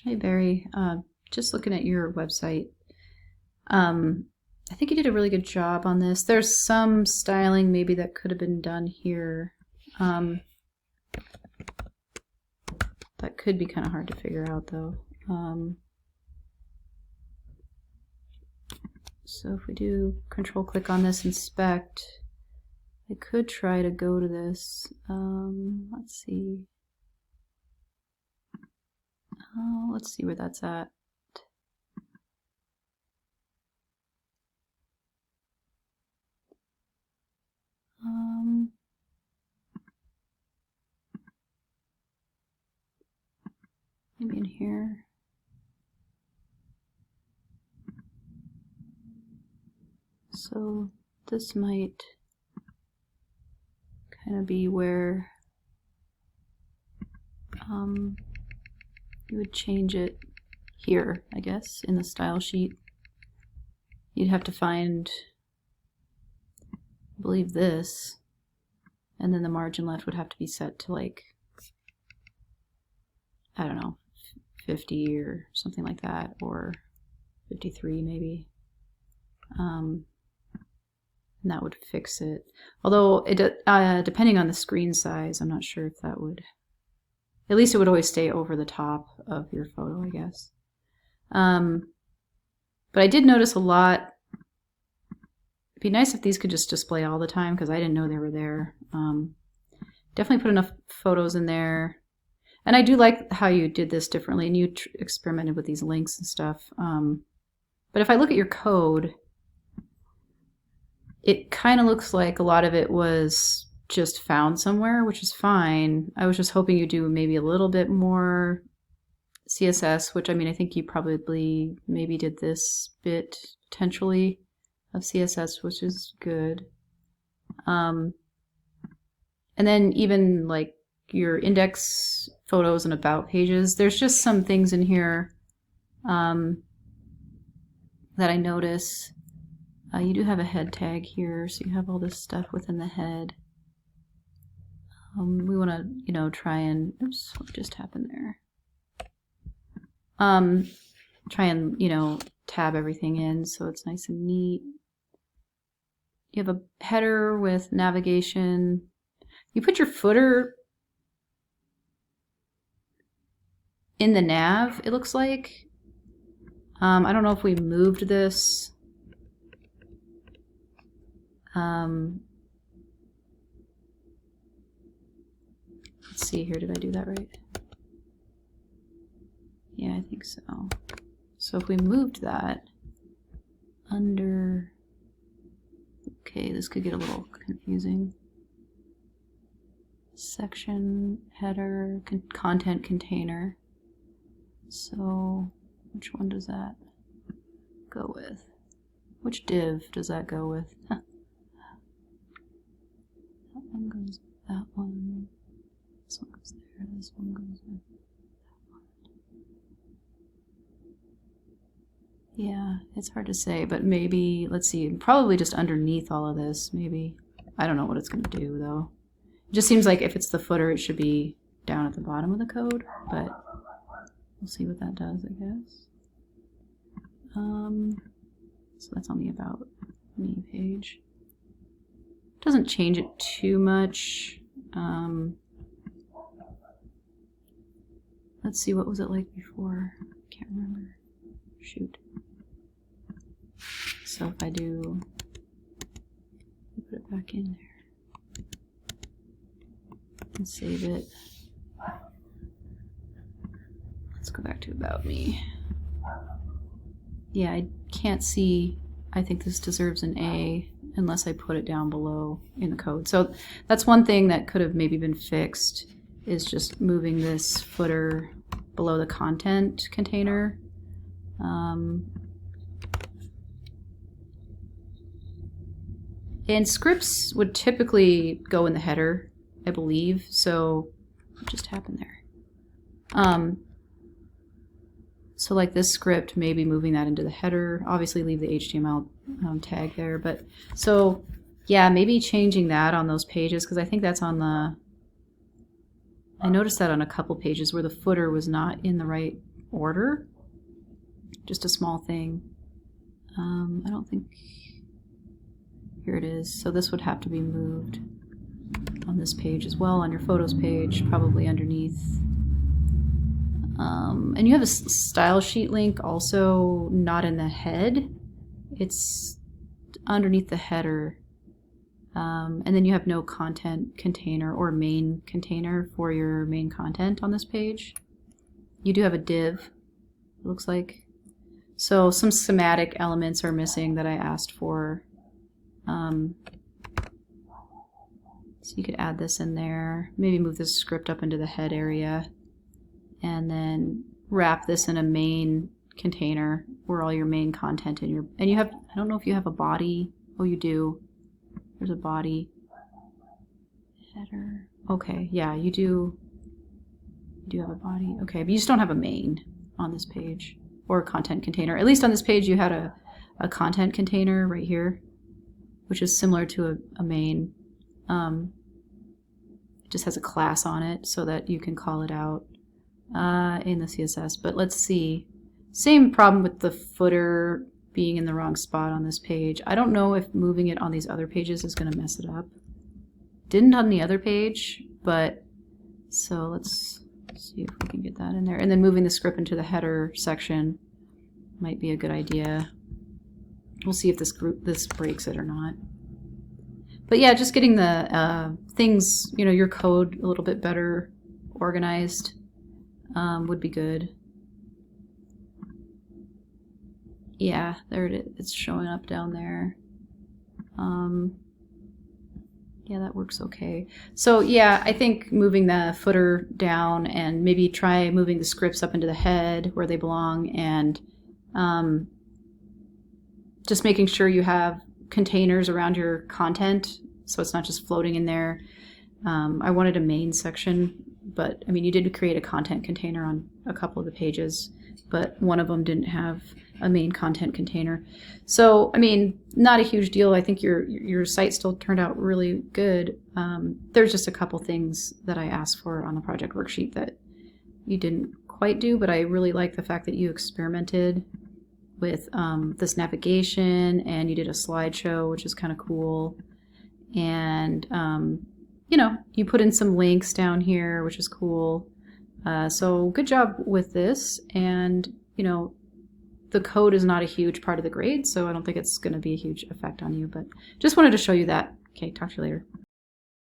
Hey Barry, just looking at your website. I think you did a really good job on this. There's some styling maybe that could have been done here. That could be kind of hard to figure out though. So if we do control click on this inspect, I could try to go to this. Let's see. Oh, let's see where that's at. Maybe in here. So this might kind of be where you would change it here, I guess, in the style sheet. You'd have to find, I believe, this, and then the margin left would have to be set to like, I don't know, 50 or something like that, or 53 maybe. And that would fix it. Although, depending on the screen size, I'm not sure if that would... At least it would always stay over the top of your photo, I guess. But I did notice a lot. It'd be nice if these could just display all the time, because I didn't know they were there. Definitely put enough photos in there. And I do like how you did this differently, and you experimented with these links and stuff. But if I look at your code, it kind of looks like a lot of it was just found somewhere, which is fine. I was just hoping you'd do maybe a little bit more CSS, which I mean, I think you probably maybe did this bit potentially of CSS, which is good. And then even like your index photos and about pages, there's just some things in here that I notice. You do have a head tag here, so you have all this stuff within the head. We want to, try and, oops, what just happened there? Try and, tab everything in so it's nice and neat. You have a header with navigation. You put your footer in the nav, it looks like. I don't know if we moved this. Let's see here, did I do that right? Yeah, I think so. So if we moved that under, okay, this could get a little confusing. Section, header, content container. So which one does that go with? Which div does that go with? That one goes with that one. This one goes there. This one goes with that one. Yeah, it's hard to say, but maybe, let's see, probably just underneath all of this, maybe. I don't know what it's going to do, though. It just seems like if it's the footer, it should be down at the bottom of the code, but we'll see what that does, I guess. So that's on the About Me page. Doesn't change it too much. Let's see, what was it like before? Can't remember. Shoot. So if I do, put it back in there and save it. Let's go back to About Me. Yeah, I can't see, I think this deserves an A unless I put it down below in the code. So that's one thing that could have maybe been fixed, is just moving this footer below the content container. And scripts would typically go in the header, I believe. So what just happened there? So like this script, maybe moving that into the header, obviously leave the HTML tag there. But so yeah, maybe changing that on those pages, because I think that's on the, I noticed that on a couple pages where the footer was not in the right order. Just a small thing. I don't think, here it is. So this would have to be moved on this page as well, on your photos page, probably underneath. And you have a style sheet link also not in the head. It's underneath the header. And then you have no content container or main container for your main content on this page. You do have a div, it looks like. So some schematic elements are missing that I asked for. So you could add this in there. Maybe move this script up into the head area. And then wrap this in a main container where all your main content in your, and you have, I don't know if you have a body. Oh, you do. There's a body. Header. Okay, yeah, you do have a body. Okay, but you just don't have a main on this page or a content container. At least on this page you had a content container right here, which is similar to a main. It just has a class on it so that you can call it out in the CSS. But let's see. Same problem with the footer being in the wrong spot on this page. I don't know if moving it on these other pages is going to mess it up. Didn't on the other page, but so let's see if we can get that in there. And then moving the script into the header section might be a good idea. We'll see if this breaks it or not. But yeah, just getting the things, you know, your code a little bit better organized would be good. Yeah, there it is. It's showing up down there. Yeah, that works okay. So yeah, I think moving the footer down and maybe try moving the scripts up into the head where they belong, and just making sure you have containers around your content so it's not just floating in there. I wanted a main section, but I mean, you did create a content container on a couple of the pages, but one of them didn't have a main content container. So, I mean, not a huge deal. I think your site still turned out really good. There's just a couple things that I asked for on the project worksheet that you didn't quite do, but I really like the fact that you experimented with this navigation, and you did a slideshow, which is kind of cool. And, you know, you put in some links down here, which is cool. So good job with this. And, you know, the code is not a huge part of the grade, so I don't think it's going to be a huge effect on you, but just wanted to show you that. Okay, talk to you later.